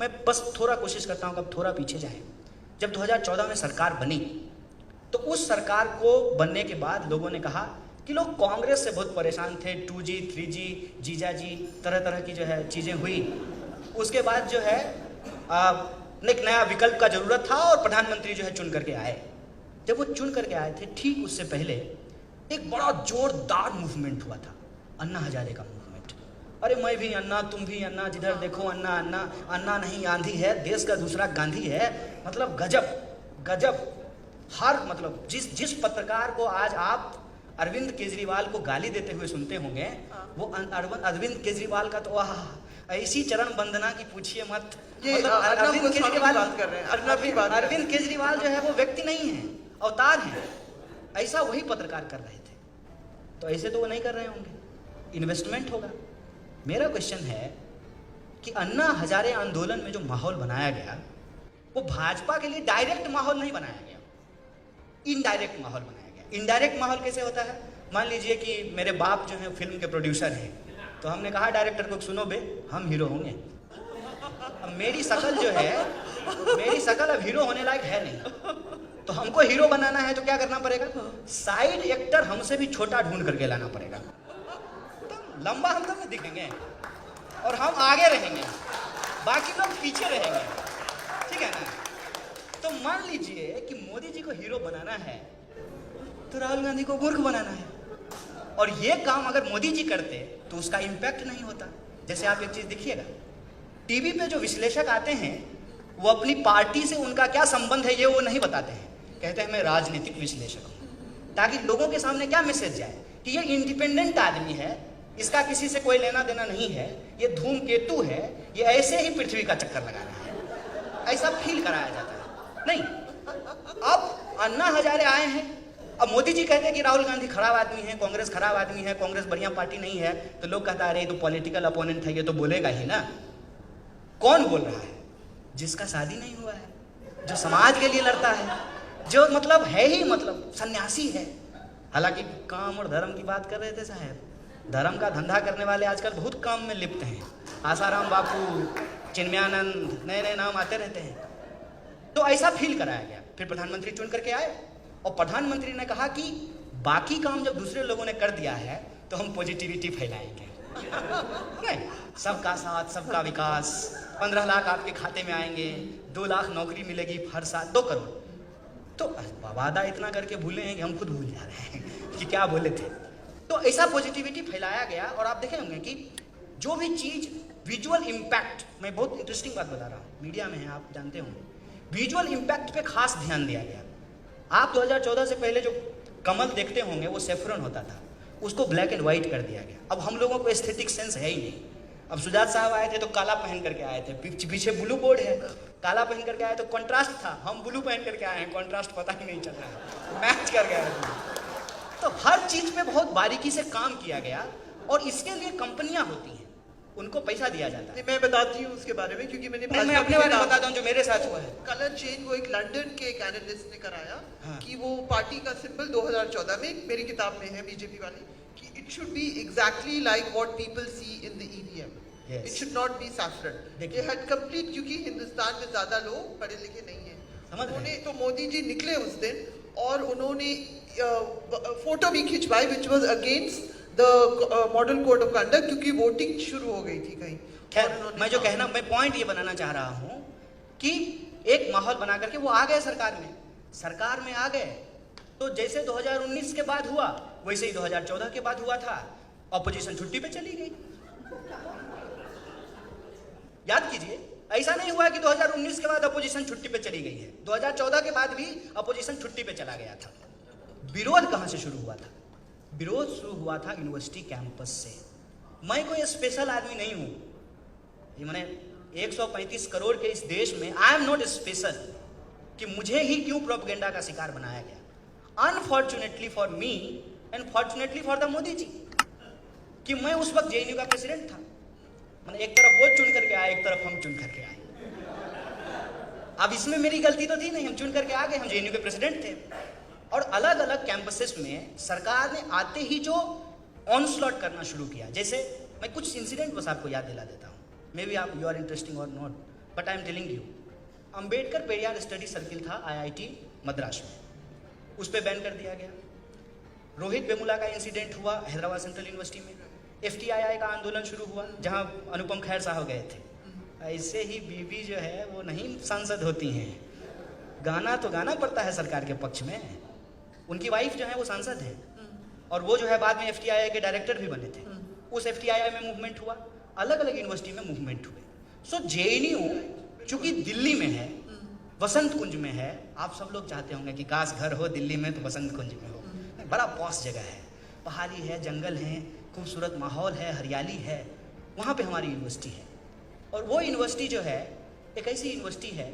मैं बस थोड़ा कोशिश करता हूँ कि अब थोड़ा पीछे जाएं। जब 2014 में सरकार बनी तो उस सरकार को बनने के बाद लोगों ने कहा कि लोग कांग्रेस से बहुत परेशान थे, 2G 3G जीजाजी तरह तरह की जो है चीज़ें हुई। उसके बाद जो है एक नया विकल्प का ज़रूरत था और प्रधानमंत्री जो है चुन करके आए। जब वो चुन करके आए थे ठीक उससे पहले एक बड़ा जोरदार मूवमेंट हुआ था, अन्ना हजारे का मूवमेंट। अरे मैं भी अन्ना, तुम भी अन्ना, जिधर देखो अन्ना अन्ना, अन्ना नहीं आंधी है, देश का दूसरा गांधी है। मतलब गजब गजब। हर मतलब जिस पत्रकार को आज आप अरविंद केजरीवाल को गाली देते हुए सुनते होंगे, वो अरविंद केजरीवाल का तो ऐसी चरण वंदना की पूछिए मत। मतलब अरविंद केजरीवाल जो है वो व्यक्ति नहीं है, अवतार है। ऐसा वही पत्रकार कर रहे थे, तो ऐसे तो वो नहीं कर रहे होंगे, इन्वेस्टमेंट होगा। मेरा क्वेश्चन है कि अन्ना हजारे आंदोलन में जो माहौल बनाया गया वो भाजपा के लिए डायरेक्ट माहौल नहीं बनाया गया, इनडायरेक्ट माहौल बनाया गया। इनडायरेक्ट माहौल कैसे होता है? मान लीजिए कि मेरे बाप जो है फिल्म के प्रोड्यूसर हैं, तो हमने कहा डायरेक्टर को सुनो बे, हम हीरो होंगे। अब मेरी शकल जो है, मेरी शकल अब हीरो होने लायक है नहीं, तो हमको हीरो बनाना है तो क्या करना पड़ेगा? साइड एक्टर हमसे भी छोटा ढूंढ करके लाना पड़ेगा। तो लंबा हम तो दिखेंगे और हम आगे रहेंगे, बाकी लोग पीछे रहेंगे, ठीक है ना? तो मान लीजिए कि मोदी जी को हीरो बनाना है तो राहुल गांधी को मूर्ख बनाना है, और ये काम अगर मोदी जी करते तो उसका इम्पैक्ट नहीं होता। जैसे आप एक चीज देखिएगा, टीवी पे जो विश्लेषक आते हैं वो अपनी पार्टी से उनका क्या संबंध है ये वो नहीं बताते हैं, कहते हैं मैं राजनीतिक विश्लेषक हूं, ताकि लोगों के सामने क्या मैसेज जाए कि ये इंडिपेंडेंट आदमी है, इसका किसी से कोई लेना देना नहीं है, ये धूमकेतु है, ये ऐसे ही पृथ्वी का चक्कर लगा रहा है, ऐसा फील कराया जाता है। नहीं, अब अन्ना हजारे आए हैं, अब मोदी जी कहते हैं कि राहुल गांधी खराब आदमी है, कांग्रेस खराब आदमी है, कांग्रेस बढ़िया पार्टी नहीं है, तो लोग कहता है अरे तो पॉलिटिकल अपोनेंट है, ये तो बोलेगा ही ना। कौन बोल रहा है? जिसका शादी नहीं हुआ है, जो समाज के लिए लड़ता है, जो मतलब है ही मतलब सन्यासी है। हालांकि काम और धर्म की बात कर रहे थे साहब, धर्म का धंधा करने वाले आजकल बहुत काम में लिप्त हैं, आसाराम बापू, चिन्मयानंद, नए नए नाम आते रहते हैं। तो ऐसा फील कराया गया। फिर प्रधानमंत्री चुन करके आए और प्रधानमंत्री ने कहा कि बाकी काम जब दूसरे लोगों ने कर दिया है तो हम पॉजिटिविटी फैलाएंगे। नहीं, सबका साथ सबका विकास, 15 लाख आपके खाते में आएंगे, 2 लाख नौकरी मिलेगी हर साल, 2 करोड़। तो वादा इतना करके भूले हैं कि हम खुद भूल जा रहे हैं कि क्या बोले थे। तो ऐसा पॉजिटिविटी फैलाया गया। और आप देखे होंगे कि जो भी चीज विजुअल इम्पैक्ट, मैं बहुत इंटरेस्टिंग बात बता रहा हूँ, मीडिया में है आप जानते होंगे, विजुअल इम्पैक्ट पे खास ध्यान दिया गया। आप 2014 से पहले जो कमल देखते होंगे वो सेफ्रन होता था, उसको ब्लैक एंड व्हाइट कर दिया गया। अब हम लोगों को एस्थेटिक सेंस है ही नहीं। अब सुजात साहब आए थे तो काला पहन करके आए थे, पीछे ब्लू बोर्ड है, काला पहन करके आए तो कंट्रास्ट था, हम ब्लू पहन करके आए हैं, कंट्रास्ट पता ही नहीं चल रहा है, मैच कर गया है। तो हर चीज पे बहुत बारीकी से काम किया गया और इसके लिए कंपनियां होती हैं, उनको पैसा दिया जाता है। मैं बताती हूँ उसके बारे में, क्योंकि मैं अपने बारे में बताता हूँ जो मेरे साथ हुआ है। कलर चेंज वो एक लंदन के एक एनालिस्ट ने कराया, हाँ। कि वो पार्टी का सिंबल 2014 में मेरी किताब में है बीजेपी वाली, कि it should be exactly like what people see in the EVM, it should not be saffron. They had complete, क्योंकि हिंदुस्तान में ज्यादा लोग पढ़े लिखे नहीं है। उन्होंने तो मोदी जी निकले उस दिन और उन्होंने फोटो भी खिंचवाई which was against the model code of conduct, क्योंकि वोटिंग शुरू हो गई थी कहीं। मैं पॉइंट ये बनाना चाह रहा हूं कि एक माहौल बना करके वो आ गए सरकार में आ गए। तो जैसे 2019 के बाद हुआ वैसे ही 2014 के बाद हुआ था, ऑपोजिशन छुट्टी पे चली गई। याद कीजिए, ऐसा नहीं हुआ कि 2019 के बाद अपोजिशन छुट्टी पे चली गई है, 2014 के बाद भी अपोजिशन छुट्टी पे चला गया था। विरोध कहां से शुरू हुआ था? विरोध शुरू हुआ था यूनिवर्सिटी कैंपस से। मैं कोई स्पेशल आदमी नहीं हूं, ये मैंने 135 करोड़ के इस देश में आई एम नॉट स्पेशल कि मुझे ही क्यों प्रोपेगेंडा का शिकार बनाया गया। Unfortunately for me and fortunately for the Modi ji, कि मैं उस वक्त जेएनयू का प्रेसिडेंट था। मैंने एक तरफ वो चुन करके आए, एक तरफ हम चुन करके आए। अब इसमें मेरी गलती तो थी नहीं, हम चुन करके आ गए, हम जेएनयू के प्रेसिडेंट थे। और अलग अलग कैंपसेस में सरकार ने आते ही जो ऑनस्लॉट करना शुरू किया, जैसे मैं कुछ इंसिडेंट बस आपको याद दिला देता हूँ, मे बी आप यू आर इंटरेस्टिंग और not. But I am telling you, Ambedkar Periyar study circle था IIT मद्रास में, उस पर बैन कर दिया गया। रोहित वेमुला का इंसिडेंट हुआ हैदराबाद सेंट्रल यूनिवर्सिटी में, FTII का आंदोलन शुरू हुआ जहां अनुपम खेर साहब गए थे। ऐसे ही बीवी जो है वो नहीं सांसद होती हैं, गाना तो गाना पड़ता है सरकार के पक्ष में। उनकी वाइफ जो है वो सांसद है, और वो जो है बाद में FTII के डायरेक्टर भी बने थे। उस FTII में मूवमेंट हुआ, अलग अलग यूनिवर्सिटी में मूवमेंट हुए। सो JNU चूंकि दिल्ली में है, वसंत कुंज में है, आप सब लोग चाहते होंगे कि काश घर हो दिल्ली में तो वसंत कुंज में हो, बड़ा पॉश जगह है, पहाड़ी है, जंगल है, खूबसूरत माहौल है, हरियाली है, वहाँ पे हमारी यूनिवर्सिटी है। और वो यूनिवर्सिटी जो है एक ऐसी यूनिवर्सिटी है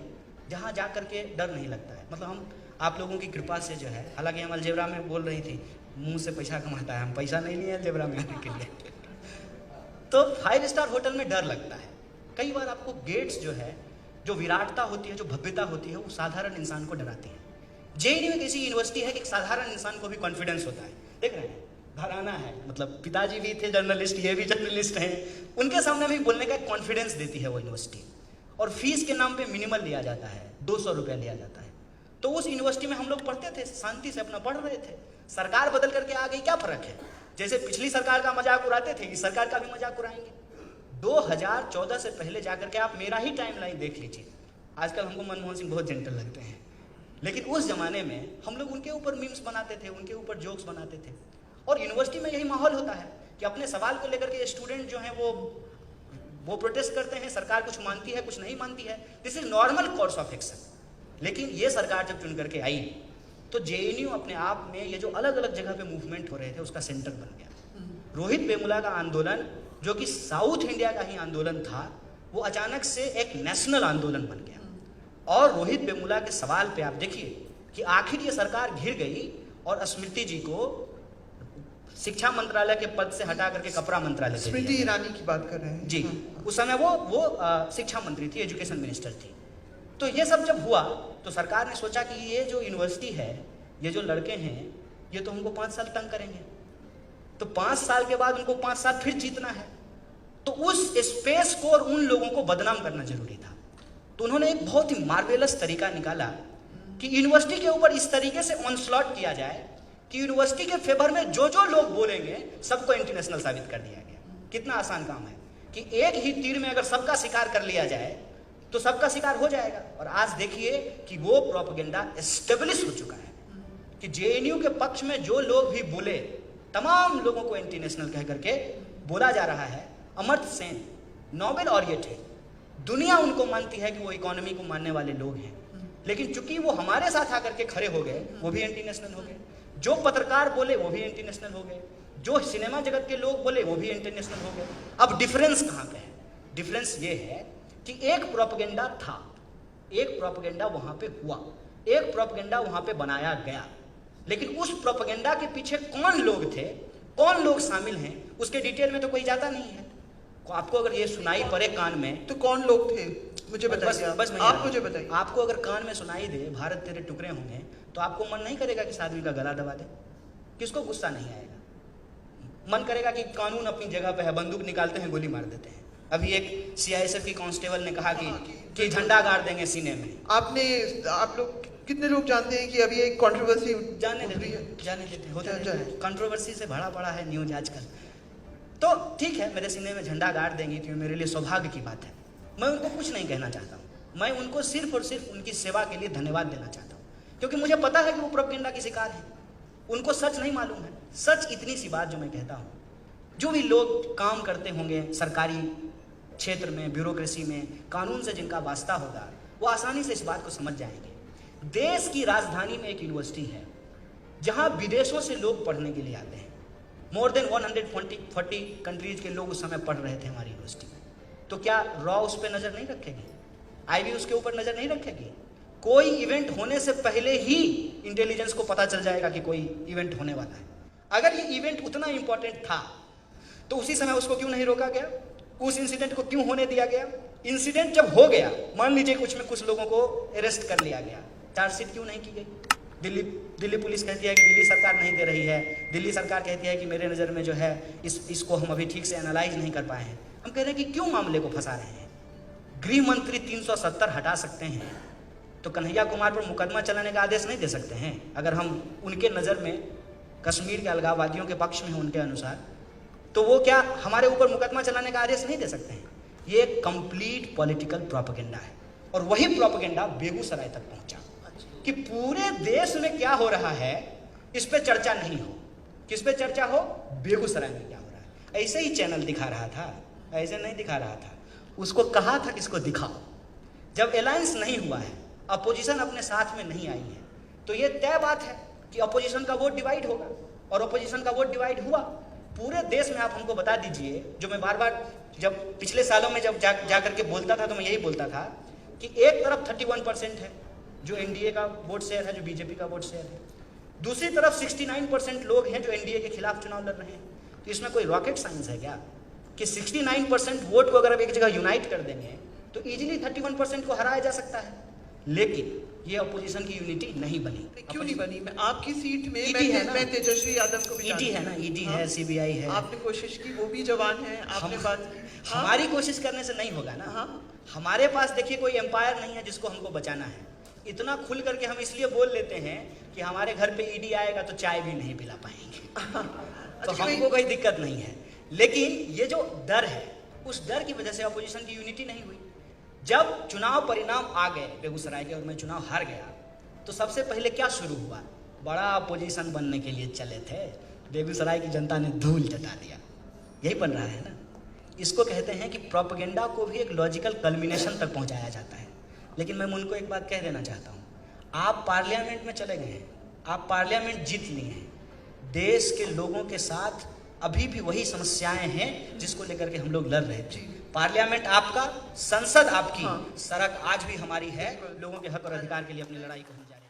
जहाँ जा कर के डर नहीं लगता है। मतलब हम आप लोगों की कृपा से जो है, हालांकि हम अलजेब्रा में बोल रही थी, मुंह से पैसा कमाता है, हम पैसा नहीं लिए अलजेब्रा में आने के लिए। तो 5 स्टार होटल में डर लगता है। कई बार आपको गेट्स जो है, जो विराटता होती है, जो भव्यता होती है, वो साधारण इंसान को डराती है। JNU एक ऐसी यूनिवर्सिटी है कि एक साधारण इंसान को भी कॉन्फिडेंस होता है। देख रहे हैं, घराना है, मतलब पिताजी भी थे जर्नलिस्ट, ये भी जर्नलिस्ट हैं, उनके सामने भी बोलने का कॉन्फिडेंस देती है वो यूनिवर्सिटी। और फीस के नाम पे मिनिमल लिया जाता है, 200 रुपया लिया जाता है। तो उस यूनिवर्सिटी में हम लोग पढ़ते थे, शांति से अपना पढ़ रहे थे। सरकार बदल करके आ गई, क्या फर्क है? जैसे पिछली सरकार का मजाक उड़ाते थे, इस सरकार का भी मजाक उड़ाएंगे। 2014 से पहले जाकर के आप मेरा ही टाइमलाइन देख लीजिए। आजकल हमको मनमोहन सिंह बहुत जेंटल लगते हैं, लेकिन उस जमाने में हम लोग उनके ऊपर मीम्स बनाते थे, उनके ऊपर जोक्स बनाते थे। और यूनिवर्सिटी में यही माहौल होता है कि अपने सवाल को लेकर के स्टूडेंट जो हैं वो प्रोटेस्ट करते हैं, सरकार कुछ मानती है, कुछ नहीं मानती है, this is normal course of action. लेकिन ये सरकार जब चुन करके आई तो JNU अपने आप में ये जो अलग अलग जगह पे मूवमेंट हो रहे थे उसका सेंटर बन गया। रोहित वेमुला का आंदोलन, जो कि साउथ इंडिया का ही आंदोलन था, वो अचानक से एक नेशनल आंदोलन बन गया। और रोहित वेमुला के सवाल पे आप देखिए कि आखिर ये सरकार घिर गई और स्मृति जी को शिक्षा मंत्रालय के पद से हटा करके कपड़ा मंत्रालय, स्मृति ईरानी की बात कर रहे हैं जी। उस समय वो शिक्षा मंत्री थी, एजुकेशन मिनिस्टर थी। तो ये सब जब हुआ तो सरकार ने सोचा कि ये जो यूनिवर्सिटी है, ये जो लड़के हैं, ये तो हमको 5 साल तंग करेंगे, तो 5 साल के बाद उनको 5 साल फिर जीतना है। तो उस स्पेस को और उन लोगों को बदनाम करना जरूरी था। तो उन्होंने एक बहुत ही मार्वेलस तरीका निकाला कि यूनिवर्सिटी के ऊपर इस तरीके से ऑनस्लॉट किया जाए कि यूनिवर्सिटी के फेवर में जो जो लोग बोलेंगे सबको इंटरनेशनल साबित कर दिया गया। कितना आसान काम है कि एक ही तीर में अगर सबका शिकार कर लिया जाए तो सबका शिकार हो जाएगा। और आज देखिए कि वो प्रोपेगेंडा एस्टेब्लिश हो चुका है कि JNU के पक्ष में जो लोग भी बोले, तमाम लोगों को इंटरनेशनल कह करके बोला जा रहा है। अमर्त्य सेन नोबेल ऑरिएट है, दुनिया उनको मानती है कि वो इकोनॉमी को मानने वाले लोग हैं, लेकिन चूंकि वो हमारे साथ आकर के खड़े हो गए, वो भी इंटरनेशनल हो गए। जो पत्रकार बोले वो भी इंटरनेशनल हो गए, जो सिनेमा जगत के लोग बोले वो भी इंटरनेशनल हो गए। अब डिफरेंस कहाँ पे है? डिफरेंस ये है कि एक प्रोपेगेंडा था, एक प्रोपेगेंडा वहां पे हुआ, एक प्रोपेगेंडा वहां पे बनाया गया, लेकिन उस प्रोपेगेंडा के पीछे कौन लोग थे, कौन लोग शामिल हैं, उसके डिटेल में तो कोई जाता नहीं है। आपको अगर ये सुनाई पड़े कान में, तो कौन लोग थे मुझे बताइए। बस आप मुझे बताइए। आपको अगर कान में सुनाई दे भारत तेरे टुकड़े होंगे, तो आपको मन नहीं करेगा कि इस आदमी का गला दबा दे? किसको गुस्सा नहीं आएगा? मन करेगा कि कानून अपनी जगह पे है, बंदूक निकालते हैं, गोली मार देते हैं। अभी एक CISF की कांस्टेबल ने कहा कि झंडा गाड़ देंगे सीने में। आप लोग कितने लोग जानते हैं कि अभी एक कंट्रोवर्सी जाने देते होता है, कंट्रोवर्सी से भरा पड़ा है न्यूज आजकल। तो ठीक है, मेरे सीने में झंडा गाड़ देंगे तो मेरे लिए सौभाग्य की बात है। मैं उनको कुछ नहीं कहना चाहता हूँ, मैं उनको सिर्फ और सिर्फ उनकी सेवा के लिए धन्यवाद देना चाहता हूँ, क्योंकि मुझे पता है कि वो प्रोपेगेंडा की शिकार है, उनको सच नहीं मालूम है। सच इतनी सी बात जो मैं कहता हूँ, जो भी लोग काम करते होंगे सरकारी क्षेत्र में, ब्यूरोक्रेसी में, कानून से जिनका वास्ता होगा, वो आसानी से इस बात को समझ जाएंगे। देश की राजधानी में एक यूनिवर्सिटी है जहाँ विदेशों से लोग पढ़ने के लिए आते हैं। मोर देन 140 कंट्रीज के लोग उस समय पढ़ रहे थे हमारी यूनिवर्सिटी में। तो क्या रॉ उस पर नज़र नहीं रखेगी? IB उसके ऊपर नज़र नहीं रखेगी? कोई इवेंट होने से पहले ही इंटेलिजेंस को पता चल जाएगा कि कोई इवेंट होने वाला है। अगर ये इवेंट उतना इंपॉर्टेंट था तो उसी समय उसको क्यों नहीं रोका गया? उस इंसिडेंट को क्यों होने दिया गया? इंसिडेंट जब हो गया, मान लीजिए कुछ लोगों को अरेस्ट कर लिया गया, चार्जशीट क्यों नहीं की गई? दिल्ली पुलिस कहती है कि दिल्ली सरकार नहीं दे रही है, दिल्ली सरकार कहती है कि मेरे नज़र में जो है इसको हम अभी ठीक से एनालाइज नहीं कर पाए हैं। हम कह रहे हैं कि क्यों मामले को फंसा रहे हैं? गृह मंत्री 370 हटा सकते हैं तो कन्हैया कुमार पर मुकदमा चलाने का आदेश नहीं दे सकते हैं? अगर हम उनके नज़र में कश्मीर के अलगाववादियों के पक्ष में हैं उनके अनुसार, तो वो क्या हमारे ऊपर मुकदमा चलाने का आदेश नहीं दे सकते हैं? ये एक कंप्लीट पॉलिटिकल प्रोपेगेंडा है। और वही प्रोपेगेंडा बेगूसराय तक पहुंचा कि पूरे देश में क्या हो रहा है इस पे चर्चा नहीं हो। किस पे चर्चा हो? बेगूसराय में क्या हो रहा है। ऐसे ही चैनल दिखा रहा था, ऐसे नहीं दिखा रहा था। उसको कहा था कि इसको दिखाओ। जब अलायंस नहीं हुआ है, अपोजिशन अपने साथ में नहीं आई है, तो ये तय बात है कि अपोजिशन का वोट डिवाइड होगा। और अपोजिशन का वोट डिवाइड हुआ। पूरे देश में आप हमको बता दीजिए, जो मैं बार बार जब पिछले सालों में जब जा करके बोलता था तो मैं यही बोलता था कि एक तरफ 31% है जो एनडीए का वोट शेयर है, जो बीजेपी का वोट शेयर है, दूसरी तरफ 69% लोग हैं जो एनडीए के खिलाफ चुनाव लड़ रहे हैं। तो इसमें कोई रॉकेट साइंस है क्या कि 69% वोट को अगर आप एक जगह यूनाइट कर देंगे तो इजीली 31% को हराया जा सकता है? लेकिन ये अपोजिशन की यूनिटी नहीं बनी। क्यों नहीं बनी? मैं आपकी सीट में मैं तेजस्वी यादव को ईडी है ना, ईडी है, सीबीआई है। आपने कोशिश की, वो भी जवान है, आपने बात की। हमारी कोशिश करने से नहीं होगा ना। हमारे पास देखिए कोई एम्पायर नहीं है जिसको हमको बचाना है। इतना खुल करके हम इसलिए बोल लेते हैं कि हमारे घर पे ईडी आएगा तो चाय भी नहीं पिला पाएंगे। तो हमको कोई दिक्कत नहीं है। लेकिन ये जो डर है, उस डर की वजह से अपोजिशन की यूनिटी नहीं हुई। जब चुनाव परिणाम आ गए बेगूसराय के और मैं चुनाव हार गया, तो सबसे पहले क्या शुरू हुआ? बड़ा अपोजिशन बनने के लिए चले थे, बेगूसराय की जनता ने धूल चटा दिया। यही बन रहा है ना। इसको कहते हैं कि प्रोपेगेंडा को भी एक लॉजिकल कल्मिनेशन तक पहुंचाया जाता है। लेकिन मैं उनको एक बात कह देना चाहता हूँ, आप पार्लियामेंट में चले गए हैं, आप पार्लियामेंट जीत लिए हैं, देश के लोगों के साथ अभी भी वही समस्याएं हैं जिसको लेकर के हम लोग लड़ रहे थे। पार्लियामेंट आपका, संसद आपकी, सड़क आज भी हमारी है। लोगों के हक और अधिकार के लिए अपनी लड़ाई को हम जारी